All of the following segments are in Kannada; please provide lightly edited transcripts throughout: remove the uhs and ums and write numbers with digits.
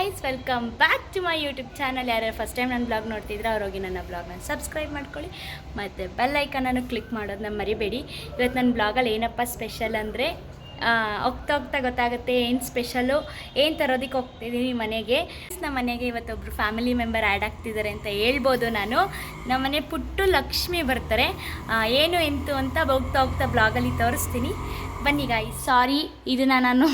Guys, welcome back to my YouTube channel. ಯಾರ್ಯಾರು ಫಸ್ಟ್ ಟೈಮ್ ನನ್ನ ಬ್ಲಾಗ್ ನೋಡ್ತಿದ್ರೆ ಅವ್ರೋಗಿ ನನ್ನ ಬ್ಲಾಗ್ನ ಸಬ್ಸ್ಕ್ರೈಬ್ ಮಾಡ್ಕೊಳ್ಳಿ ಮತ್ತು ಬೆಲ್ ಐಕನನ್ನು ಕ್ಲಿಕ್ ಮಾಡೋದನ್ನ ಮರಿಬೇಡಿ. ಇವತ್ತು ನನ್ನ ಬ್ಲಾಗಲ್ಲಿ ಏನಪ್ಪ ಸ್ಪೆಷಲ್ ಅಂದರೆ ಹೋಗ್ತಾ ಹೋಗ್ತಾ ಗೊತ್ತಾಗುತ್ತೆ ಏನು ಸ್ಪೆಷಲು, ಏನು ತರೋದಕ್ಕೆ ಹೋಗ್ತಿದ್ದೀನಿ ಮನೆಗೆ. ನಮ್ಮ ಮನೆಗೆ ಇವತ್ತೊಬ್ಬರು ಫ್ಯಾಮಿಲಿ ಮೆಂಬರ್ ಆ್ಯಡ್ ಆಗ್ತಿದ್ದಾರೆ ಅಂತ ಹೇಳ್ಬೋದು. ನಮ್ಮ ಮನೆ ಪುಟ್ಟು ಲಕ್ಷ್ಮಿ ಬರ್ತಾರೆ. ಏನು ಎಂತು ಅಂತ ಹೋಗ್ತಾ ಹೋಗ್ತಾ ಬ್ಲಾಗಲ್ಲಿ ತೋರಿಸ್ತೀನಿ. ಬನ್ನಿ ಗಾಯ್ಸ್. ಸಾರಿ, ಇದನ್ನು ನಾನು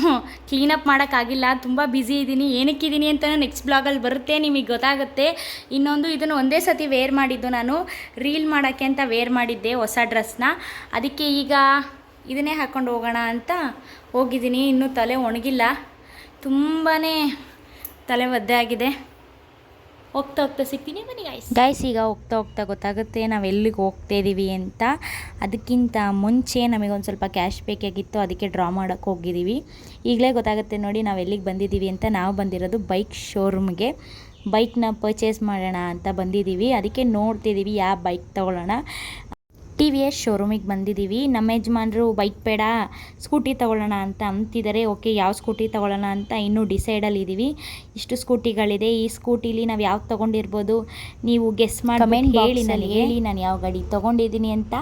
ಕ್ಲೀನಪ್ ಮಾಡೋಕ್ಕಾಗಿಲ್ಲ, ತುಂಬ ಬ್ಯುಸಿ ಇದ್ದೀನಿ. ಏನಕ್ಕಿದ್ದೀನಿ ಅಂತ ನೆಕ್ಸ್ಟ್ ಬ್ಲಾಗಲ್ಲಿ ಬರುತ್ತೆ, ನಿಮಗೆ ಗೊತ್ತಾಗುತ್ತೆ. ಇನ್ನೊಂದು, ಇದನ್ನು ಒಂದೇ ಸತಿ ವೇರ್ ಮಾಡಿದ್ದು, ನಾನು ರೀಲ್ ಮಾಡೋಕ್ಕೆ ಅಂತ ವೇರ್ ಮಾಡಿದ್ದೆ ಹೊಸ ಡ್ರೆಸ್ನ. ಅದಕ್ಕೆ ಈಗ ಇದನ್ನೇ ಹಾಕ್ಕೊಂಡು ಹೋಗೋಣ ಅಂತ ಹೋಗಿದ್ದೀನಿ. ಇನ್ನೂ ತಲೆ ಒಣಗಿಲ್ಲ, ತುಂಬಾ ತಲೆ ಒದ್ದೆ ಆಗಿದೆ. ಹೋಗ್ತಾ ಹೋಗ್ತಾ ಸಿಗ್ತೀನಿ, ಬನ್ನಿ ಗಾಯ್ಸ್. ಈಗ ಹೋಗ್ತಾ ಹೋಗ್ತಾ ಗೊತ್ತಾಗುತ್ತೆ ನಾವು ಎಲ್ಲಿಗೆ ಹೋಗ್ತಾ ಇದ್ದೀವಿ ಅಂತ. ಅದಕ್ಕಿಂತ ಮುಂಚೆ ನಮಗೊಂದು ಸ್ವಲ್ಪ ಕ್ಯಾಶ್ ಬೇಕಾಗಿತ್ತು, ಅದಕ್ಕೆ ಡ್ರಾ ಮಾಡೋಕ್ಕೆ ಹೋಗಿದ್ದೀವಿ. ಈಗಲೇ ಗೊತ್ತಾಗುತ್ತೆ ನೋಡಿ ನಾವು ಎಲ್ಲಿಗೆ ಬಂದಿದ್ದೀವಿ ಅಂತ. ನಾವು ಬಂದಿರೋದು ಬೈಕ್ ಶೋರೂಮ್ಗೆ, ಬೈಕ್ನ ಪರ್ಚೇಸ್ ಮಾಡೋಣ ಅಂತ ಬಂದಿದ್ದೀವಿ. ಅದಕ್ಕೆ ನೋಡ್ತಿದ್ದೀವಿ ಯಾವ ಬೈಕ್ ತೊಗೊಳ್ಳೋಣ. TVS ಶೋರೂಮಿಗೆ ಬಂದಿದ್ದೀವಿ. ನಮ್ಮ ಯಜಮಾನ್ರು ಬೈಕ್ ಬೇಡ ಸ್ಕೂಟಿ ತೊಗೊಳ್ಳೋಣ ಅಂತ ಅಂತಿದ್ದಾರೆ. ಓಕೆ, ಯಾವ ಸ್ಕೂಟಿ ತೊಗೊಳ್ಳೋಣ ಅಂತ ಇನ್ನೂ ಡಿಸೈಡಲ್ಲಿ ಇದ್ದೀವಿ. ಇಷ್ಟು ಸ್ಕೂಟಿಗಳಿದೆ, ಈ ಸ್ಕೂಟಿಲಿ ನಾವು ಯಾವ್ದು ತೊಗೊಂಡಿರ್ಬೋದು ನೀವು ಗೆಸ್ ಮಾಡಿ ಕಮೆಂಟ್ ಹೇಳಿ ನಾನು ಯಾವ ಗಾಡಿ ತೊಗೊಂಡಿದ್ದೀನಿ ಅಂತ.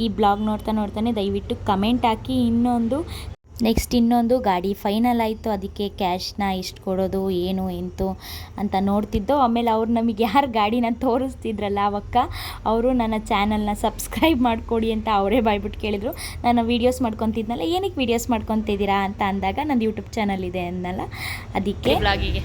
ಈ ಬ್ಲಾಗ್ ನೋಡ್ತಾನೆ ದಯವಿಟ್ಟು ಕಮೆಂಟ್ ಹಾಕಿ. ಇನ್ನೊಂದು ಗಾಡಿ ಫೈನಲ್ ಆಯಿತು, ಅದಕ್ಕೆ ಕ್ಯಾಶ್ನ ಇಷ್ಟು ಕೊಡೋದು ಏನು ಎಂತು ಅಂತ ನೋಡ್ತಿದ್ದೋ. ಆಮೇಲೆ ಅವ್ರು ನಮಗೆ ಯಾರು ಗಾಡಿನ ತೋರಿಸ್ತಿದ್ರಲ್ಲ ಅವಕ್ಕ, ಅವರು ನನ್ನ ಚಾನಲ್ನ ಸಬ್ಸ್ಕ್ರೈಬ್ ಮಾಡಿಕೊಡಿ ಅಂತ ಅವರೇ ಬಾಯ್ಬಿಟ್ಟು ಕೇಳಿದರು. ನಾನು ವೀಡಿಯೋಸ್ ಮಾಡ್ಕೊತಿದ್ನಲ್ಲ, ಏನಕ್ಕೆ ವೀಡಿಯೋಸ್ ಮಾಡ್ಕೊತಿದ್ದೀರಾ ಅಂತ ಅಂದಾಗ ನಂದು ಯೂಟ್ಯೂಬ್ ಚಾನಲ್ ಇದೆ ಅನ್ನಲ್ಲ, ಅದಕ್ಕೆ ಬ್ಲಾಗಿಗೆ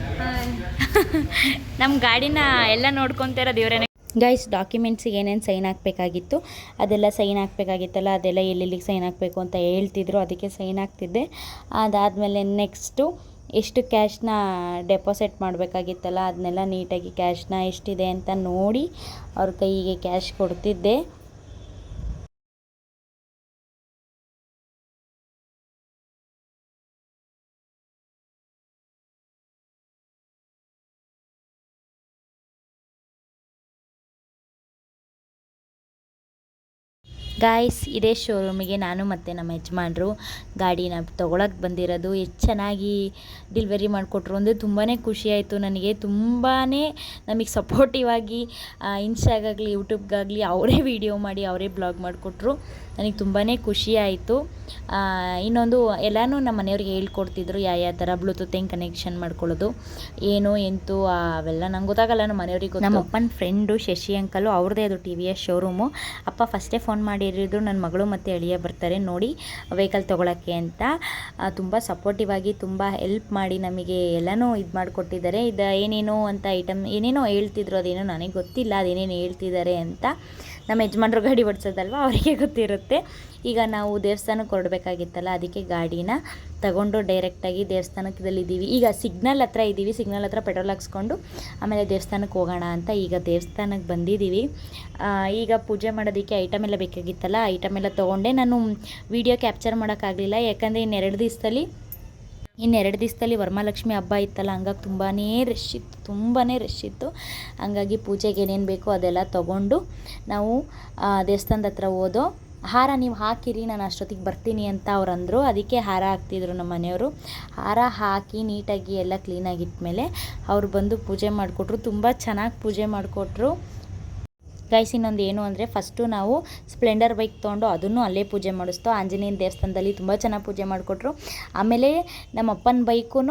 ನಮ್ಮ ಗಾಡಿನ ಎಲ್ಲ ನೋಡ್ಕೊತಿರೋದು ಇವರೇ. ಗೈಸ್, ಡಾಕ್ಯುಮೆಂಟ್ಸಿಗೆ ಏನೇನು ಸೈನ್ ಹಾಕಬೇಕಾಗಿತ್ತು ಅದೆಲ್ಲ ಸೈನ್ ಹಾಕಬೇಕಾಗಿತ್ತಲ್ಲ, ಅದೆಲ್ಲ ಎಲ್ಲೆಲ್ಲಿಗೆ ಸೈನ್ ಹಾಕಬೇಕು ಅಂತ ಹೇಳ್ತಿದ್ರು. ಅದಕ್ಕೆ ಸೈನ್ ಹಾಕ್ತಿದ್ದೆ. ಅದಾದಮೇಲೆ ನೆಕ್ಸ್ಟು ಎಷ್ಟು ಕ್ಯಾಶ್ನ ಡೆಪಾಸಿಟ್ ಮಾಡಬೇಕಾಗಿತ್ತಲ್ಲ, ಅದನ್ನೆಲ್ಲ ನೀಟಾಗಿ ಕ್ಯಾಶ್ನ ಎಷ್ಟಿದೆ ಅಂತ ನೋಡಿ ಅವ್ರ ಕೈಗೆ ಕ್ಯಾಶ್ ಕೊಡ್ತಿದ್ದೆ. ಗಾಯ್ಸ್, ಇದೇ ಶೋರೂಮಿಗೆ ನಾನು ಮತ್ತು ನಮ್ಮ ಯಜಮಾನ್ರು ಗಾಡಿನ ತೊಗೊಳಕ್ಕೆ ಬಂದಿರೋದು. ಎಷ್ಟು ಚೆನ್ನಾಗಿ ಡೆಲಿವರಿ ಮಾಡಿಕೊಟ್ರು ಅಂದರೆ ತುಂಬಾ ಖುಷಿಯಾಯಿತು ನನಗೆ. ತುಂಬಾ ನಮಗೆ ಸಪೋರ್ಟಿವ್ ಆಗಿ ಇನ್ಸ್ಟಾಗಾಗಲಿ ಯೂಟ್ಯೂಬ್ಗಾಗಲಿ ಅವರೇ ವೀಡಿಯೋ ಮಾಡಿ ಅವರೇ ಬ್ಲಾಗ್ ಮಾಡಿಕೊಟ್ರು. ನನಗೆ ತುಂಬಾ ಖುಷಿಯಾಯಿತು. ಇನ್ನೊಂದು, ಎಲ್ಲನೂ ನಮ್ಮ ಮನೆಯವ್ರಿಗೆ ಹೇಳ್ಕೊಡ್ತಿದ್ರು ಯಾವ ಥರ ಬ್ಲೂಟೂತ್ ಹೆಂಗೆ ಕನೆಕ್ಷನ್ ಮಾಡ್ಕೊಳ್ಳೋದು ಏನು ಎಂತು ಅವೆಲ್ಲ ನಂಗೆ ಗೊತ್ತಾಗಲ್ಲ, ನಮ್ಮ ಮನೆಯವ್ರಿಗೆ. ನಮ್ಮ ಅಪ್ಪನ ಫ್ರೆಂಡು ಶಶಿ ಅಂಕಲು, ಅವ್ರದ್ದೇ ಅದು TVS ಶೋರೂಮು. ಅಪ್ಪ ಫಸ್ಟೇ ಫೋನ್ ಮಾಡಿರಿದ್ರು ನನ್ನ ಮಗಳು ಮತ್ತು ಅಳಿಯ ಬರ್ತಾರೆ ನೋಡಿ ವೆಹಿಕಲ್ ತೊಗೊಳಕ್ಕೆ ಅಂತ. ತುಂಬ ಸಪೋರ್ಟಿವ್ ಆಗಿ ತುಂಬ ಹೆಲ್ಪ್ ಮಾಡಿ ನಮಗೆ ಎಲ್ಲನೂ ಇದು ಮಾಡಿಕೊಟ್ಟಿದ್ದಾರೆ. ಇದು ಏನೇನೋ ಅಂತ ಐಟಮ್ ಏನೇನೋ ಹೇಳ್ತಿದ್ರು, ಅದೇನೋ ನನಗೆ ಗೊತ್ತಿಲ್ಲ ಅದೇನೇನು ಹೇಳ್ತಿದ್ದಾರೆ ಅಂತ. ನಮ್ಮ ಯಜಮಾನ್ರು ಗಾಡಿ ಓಡಿಸೋದಲ್ವ, ಅವರಿಗೆ ಗೊತ್ತಿರುತ್ತೆ. ಈಗ ನಾವು ದೇವಸ್ಥಾನಕ್ಕೆ ಹೊರಡಬೇಕಾಗಿತ್ತಲ್ಲ, ಅದಕ್ಕೆ ಗಾಡಿನ ತಗೊಂಡು ಡೈರೆಕ್ಟಾಗಿ ದೇವಸ್ಥಾನಕ್ಕಲ್ಲಿದ್ದೀವಿ. ಈಗ ಸಿಗ್ನಲ್ ಹತ್ರ ಇದ್ದೀವಿ, ಸಿಗ್ನಲ್ ಹತ್ರ ಪೆಟ್ರೋಲ್ ಹಾಕ್ಸ್ಕೊಂಡು ಆಮೇಲೆ ದೇವಸ್ಥಾನಕ್ಕೆ ಹೋಗೋಣ ಅಂತ ಈಗ ದೇವಸ್ಥಾನಕ್ಕೆ ಬಂದಿದ್ದೀವಿ. ಈಗ ಪೂಜೆ ಮಾಡೋದಕ್ಕೆ ಐಟಮ್ ಎಲ್ಲ ಬೇಕಾಗಿತ್ತಲ್ಲ, ಐಟಮ್ ಎಲ್ಲ ತೊಗೊಂಡೆ. ನಾನು ವೀಡಿಯೋ ಕ್ಯಾಪ್ಚರ್ ಮಾಡೋಕ್ಕಾಗಲಿಲ್ಲ, ಯಾಕಂದರೆ ಇನ್ನೆರಡು ದಿವಸದಲ್ಲಿ ವರಮಹಾಲಕ್ಷ್ಮಿ ಹಬ್ಬ ಇತ್ತಲ್ಲ, ಹಂಗಾಗಿ ತುಂಬಾ ರಶ್ ಇತ್ತು. ಹಂಗಾಗಿ ಪೂಜೆಗೆ ಏನೇನು ಬೇಕೋ ಅದೆಲ್ಲ ತೊಗೊಂಡು ನಾವು ದೇವಸ್ಥಾನದ ಹತ್ರ ಹೋದೋ. ಹಾರ ನೀವು ಹಾಕಿರಿ, ನಾನು ಅಷ್ಟೊತ್ತಿಗೆ ಬರ್ತೀನಿ ಅಂತ ಅವ್ರು ಅಂದರು. ಅದಕ್ಕೆ ಹಾರ ಹಾಕ್ತಿದ್ರು ನಮ್ಮ ಮನೆಯವರು. ಹಾರ ಹಾಕಿ ನೀಟಾಗಿ ಎಲ್ಲ ಕ್ಲೀನಾಗಿಟ್ಮೇಲೆ ಅವ್ರು ಬಂದು ಪೂಜೆ ಮಾಡಿಕೊಟ್ರು. ತುಂಬ ಚೆನ್ನಾಗಿ ಪೂಜೆ ಮಾಡಿಕೊಟ್ರು. ಗೈಸ್, ಇನ್ನೊಂದು ಏನು ಅಂದರೆ, ಫಸ್ಟು ನಾವು ಸ್ಪ್ಲೆಂಡರ್ ಬೈಕ್ ತೊಗೊಂಡು ಅದನ್ನು ಅಲ್ಲೇ ಪೂಜೆ ಮಾಡಿಸ್ತೋ. ಆಂಜನೇಯನ ದೇವಸ್ಥಾನದಲ್ಲಿ ತುಂಬ ಚೆನ್ನಾಗಿ ಪೂಜೆ ಮಾಡಿಕೊಟ್ರು. ಆಮೇಲೆ ನಮ್ಮ ಅಪ್ಪನ ಬೈಕೂ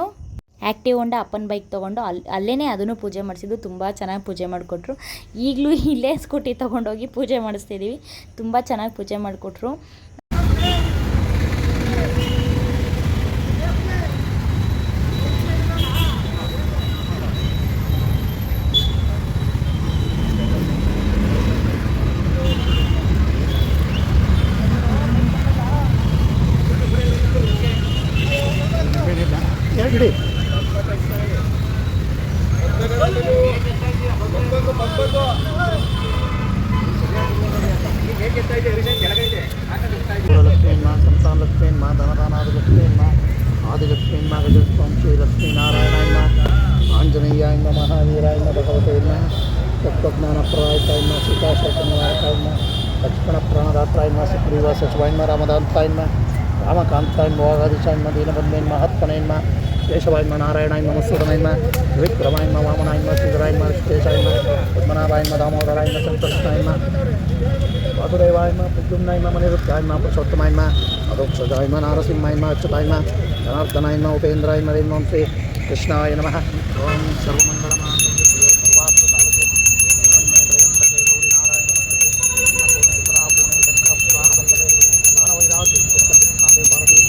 ಆ್ಯಕ್ಟಿವ್ ಹೊಂಡ ಅಪ್ಪನ ಬೈಕ್ ತೊಗೊಂಡು ಅಲ್ಲೇ ಅದನ್ನು ಪೂಜೆ ಮಾಡಿಸಿದ್ದು. ತುಂಬ ಚೆನ್ನಾಗಿ ಪೂಜೆ ಮಾಡಿಕೊಟ್ರು. ಈಗಲೂ ಇಲ್ಲೇ ಸ್ಕೂಟಿ ತೊಗೊಂಡೋಗಿ ಪೂಜೆ ಮಾಡಿಸ್ತಿದ್ದೀವಿ. ತುಂಬ ಚೆನ್ನಾಗಿ ಪೂಜೆ ಮಾಡಿಕೊಟ್ರು. ಲಕ್ಷ್ಮೀನ್ಮ ಸಂತಾನ ಲಕ್ಷ್ಮೀನ್ಮ ಧನದಾನಾದ ಲಕ್ಷ್ಮೀನ್ಮ ಆದಿಲಕ್ಷ್ಮೀನ್ಮ ಗಜಸ್ವಾಂ ಶ್ರೀ ಲಕ್ಷ್ಮೀನಾರಾಯಣಾಯನ್ಮ ಆಂಜನೇಯಾಯನ್ಮ ಮಹಾವೀರಾಯನ್ಮ ಭಗವತೇನ್ಮ ತತ್ವಜ್ಞಾನಪ್ರದಾಯಕಾಯನ್ಮ ಸೀತಾಶೋಕನಿವಾರಕಾಯನ್ಮ ಲಕ್ಷ್ಮಣ ಪ್ರಾಣದಾತ್ರಾಯನ್ಮ ಸುಗ್ರೀವ ಸಚಿವಾಯನ್ಮ ರಾಮದಾಂತಾಯನ್ಮ ರಾಮಕಾಂತಾಯನ್ಮ ವಾಗಾದಿಶಾಯನ್ಮ ದೀನಬಂಧೇನ್ಮ ಹತ್ಪನೇನ್ಮ ಕೇಶವಾಯ ನಮಃ ನಾರಾಯಣಾಯ ನಮಃ ಮಧುಸೂದನಾಯ ನಮಃ ವಿಕ್ರಮಾಯ ನಮಃ ವಾಮನಾಯ ನಮಃ ಶ್ರೀಧರಾಯ ನಮಃ ಶ್ರೀಕೇಶಾಯ ನಮಃ ಪದ್ಮನಾಭಾಯ ನಮಃ ದಾಮೋದರಾಯ ನಮಃ ಸಂತೋಷನಾಯ ನಮಃ ವಾಸುದೇವಾಯ ನಮಃ ಪ್ರದ್ಯುಮ್ನಾಯ ನಮಃ ಮನಿರುದ್ಧಾಯ ನಮಃ ಪುರುಷೋತ್ತಮಾಯ ನಮಃ ಅಧೋಕ್ಷಜಾಯ ನಮಃ ನಾರಸಿಂಹಾಯ ನಮಃ ಅಚ್ಯುತಾಯ ನಮಃ ಜನಾರ್ದನಾಯ ನಮಃ ಉಪೇಂದ್ರಾಯ ನಮಃ ಓಂ ಶ್ರೀ ಕೃಷ್ಣಾಯ ನಮಃ ಓಂ ಸರ್ವಮಂಗಳಮಾಂಗಲ್ಯೇ ಸರ್ವಾರ್ಥಸಾಧಕೆ ಶರಣ್ಯೇ ತ್ರ್ಯಂಬಕೆ ಗೌರಿ ನಾರಾಯಣಿ ನಮೋಸ್ತುತೆ ನಮೋಸ್ತುತೆ ಶಂಕರಪ್ರಾಣವಲ್ಲಭೆ ಜ್ಞಾನವೈರಾಗ್ಯ ಚಿತ್ತವಿಜ್ಞಾನೇ ಭಾರತಿ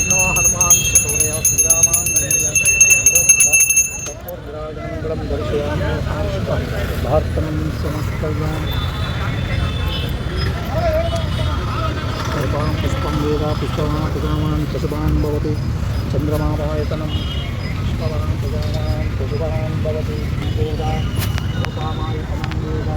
ನೋ ಹನುಮಾನ್ ಪ್ರಚೋದಯ ಶ್ರೀರಾಮಾನ್ ಮಂಗಳಂ ದರ್ಶಯಾಮಿ ಭಾರತಂ ಸಮಸ್ತಯಾಮಿ पुष्पं वेद पुष्पवान् प्रजावान् पशुवान् भवति चन्द्रमावायतनं पुष्पवान् प्रजावान् पशुवान् भवति वेद रूपामायतनं वेद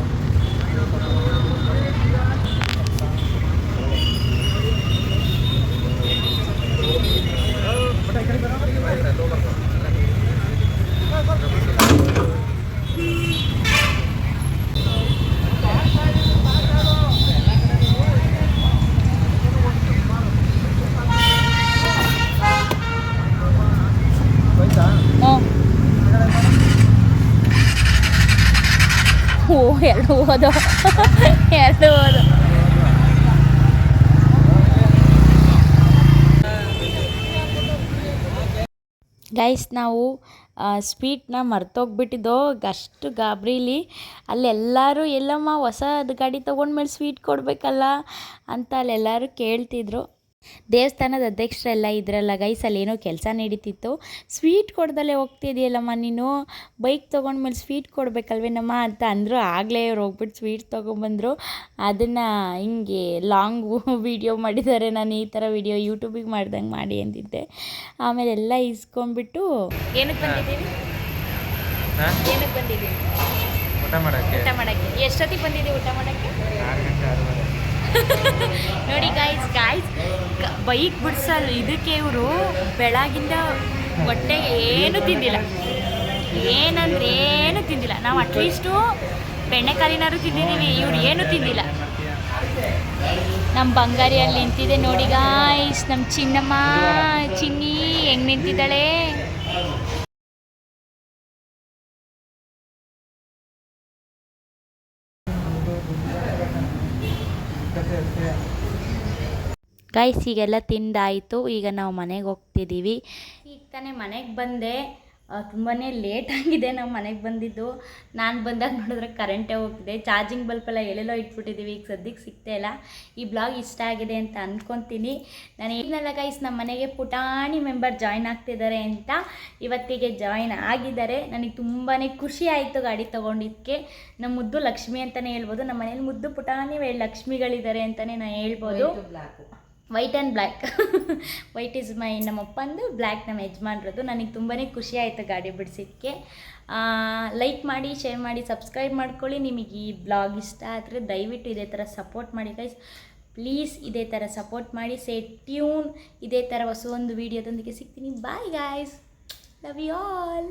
ಎರಡು ಓದೋ ಎರಡು ಓದೋ ಗೈಸ್ ನಾವು ಸ್ವೀಟ್ನ ಮರ್ತೋಗ್ಬಿಟ್ಟಿದ್ದೋ ಅಷ್ಟು ಗಾಬರಿಲಿ ಅಲ್ಲೆಲ್ಲರೂ ಎಲ್ಲಮ್ಮ ಹೊಸದು ಗಾಡಿ ತೊಗೊಂಡ್ಮೇಲೆ ಸ್ವೀಟ್ ಕೊಡಬೇಕಲ್ಲ ಅಂತ ಅಲ್ಲೆಲ್ಲರೂ ಕೇಳ್ತಿದ್ರು. ದೇವಸ್ಥಾನದ ಅಧ್ಯಕ್ಷರೆಲ್ಲ ಇದ್ರಲ್ಲ ಗೈಸ್, ಅಲ್ಲೇನೋ ಕೆಲಸ ನಡೀತಿತ್ತು. ಸ್ವೀಟ್ ಕೊಡ್ದಲ್ಲೇ ಹೋಗ್ತಿದೆಯಲ್ಲಮ್ಮ ನೀನು, ಬೈಕ್ ತೊಗೊಂಡ್ಮೇಲೆ ಸ್ವೀಟ್ ಕೊಡಬೇಕಲ್ವೇನಮ್ಮ ಅಂತ ಅಂದರು. ಆಗಲೇ ಅವ್ರು ಹೋಗ್ಬಿಟ್ಟು ಸ್ವೀಟ್ ತೊಗೊಂಬಂದರು. ಅದನ್ನು ಹಿಂಗೆ ಲಾಂಗ್ ವೀಡಿಯೋ ಮಾಡಿದ್ದಾರೆ. ನಾನು ಈ ಥರ ವೀಡಿಯೋ ಯೂಟ್ಯೂಬಿಗೆ ಮಾಡ್ದಂಗೆ ಮಾಡಿ ಅಂತಿದ್ದೆ. ಆಮೇಲೆ ಎಲ್ಲ ಇಸ್ಕೊಂಡ್ಬಿಟ್ಟು ಏನಕ್ಕೆ ಬಂದಿದ್ದೀವಿ ಊಟ ಮಾಡೋಕ್ಕೆ ಎಷ್ಟೊತ್ತಿಗೆ ಬಂದಿದ್ದೀವಿ ಊಟ ಮಾಡೋಕ್ಕೆ? ನೋಡಿ ಗಾಯ್ಸ್ ಬೈಕ್ ಬಿಡ್ಸಲ್ ಇದಕ್ಕೆ ಇವರು ಬೆಳಗಿಂದ ಹೊಟ್ಟೆಗೆ ಏನೂ ತಿಂದಿಲ್ಲ, ಏನಂದ್ರೆ ಏನೂ ತಿಂದಿಲ್ಲ. ನಾವು ಅಟ್ಲೀಸ್ಟು ಬೆಣ್ಣೆಕಾಲಿನಾರು ತಿಂದಿದ್ದೀವಿ, ಇವ್ರು ಏನೂ ತಿಂದಿಲ್ಲ. ನಮ್ಮ ಬಂಗಾರಿಯಲ್ಲಿ ನಿಂತಿದೆ ನೋಡಿ ಗಾಯ್ಸ್, ನಮ್ಮ ಚಿನ್ನಮ್ಮ ಚಿನ್ನಿ ಹೆಂಗೆ ನಿಂತಿದ್ದಾಳೆ. ಗೈಸ್ ಈಗೆಲ್ಲ ತಿಂದಾಯಿತು, ಈಗ ನಾವು ಮನೆಗೆ ಹೋಗ್ತಿದ್ದೀವಿ. ಈಗ ತಾನೇ ಮನೆಗೆ ಬಂದೆ, ತುಂಬಾ ಲೇಟ್ ಆಗಿದೆ ನಾವು ಮನೆಗೆ ಬಂದಿದ್ದು. ನಾನು ಬಂದಾಗ ನೋಡಿದ್ರೆ ಕರೆಂಟೇ ಹೋಗ್ತಿದೆ, ಚಾರ್ಜಿಂಗ್ ಬಲ್ಪೆಲ್ಲ ಎಲ್ಲೆಲ್ಲೋ ಇಟ್ಬಿಟ್ಟಿದ್ದೀವಿ, ಈಗ ಸದ್ಯಕ್ಕೆ ಸಿಗ್ತಾ ಇಲ್ಲ. ಈ ಬ್ಲಾಗ್ ಇಷ್ಟ ಆಗಿದೆ ಅಂತ ಅಂದ್ಕೊತೀನಿ. ನಾನು ಏನಲ್ಲ ಗೈಸ್, ನಮ್ಮ ಮನೆಗೆ ಪುಟಾಣಿ ಮೆಂಬರ್ ಜಾಯ್ನ್ ಆಗ್ತಿದ್ದಾರೆ ಅಂತ ಇವತ್ತಿಗೆ ಜಾಯ್ನ್ ಆಗಿದ್ದಾರೆ. ನನಗೆ ತುಂಬಾ ಖುಷಿ ಆಯಿತು ಗಾಡಿ ತೊಗೊಂಡಿದ್ದಕ್ಕೆ. ನಮ್ಮ ಮುದ್ದು ಲಕ್ಷ್ಮಿ ಅಂತಲೇ ಹೇಳ್ಬೋದು, ನಮ್ಮ ಮನೇಲಿ ಮುದ್ದು ಪುಟಾಣಿ ಲಕ್ಷ್ಮಿಗಳಿದ್ದಾರೆ ಅಂತಲೇ ನಾನು ಹೇಳ್ಬೋದು. White and black white is my ನಮ್ಮಪ್ಪಂದು, ಬ್ಲ್ಯಾಕ್ ನಮ್ಮ ಯಜಮಾನ್ರದ್ದು. ನನಗೆ ತುಂಬಾ ಖುಷಿ ಆಯಿತು ಗಾಡಿ ಬಿಡಿಸಿದ್ದಕ್ಕೆ. ಲೈಕ್ ಮಾಡಿ, ಶೇರ್ ಮಾಡಿ, ಸಬ್ಸ್ಕ್ರೈಬ್ ಮಾಡ್ಕೊಳ್ಳಿ. ನಿಮಗೆ ಈ ಬ್ಲಾಗ್ ಇಷ್ಟ ಆದರೆ ದಯವಿಟ್ಟು ಇದೇ ಥರ ಸಪೋರ್ಟ್ ಮಾಡಿ ಗೈಸ್, ಪ್ಲೀಸ್ ಇದೇ ಥರ ಸಪೋರ್ಟ್ ಮಾಡಿ. Stay tune. ಇದೇ ಥರ ಹೊಸ ಒಂದು ವೀಡಿಯೋದೊಂದಿಗೆ ಸಿಗ್ತೀನಿ. Bye guys, love you all.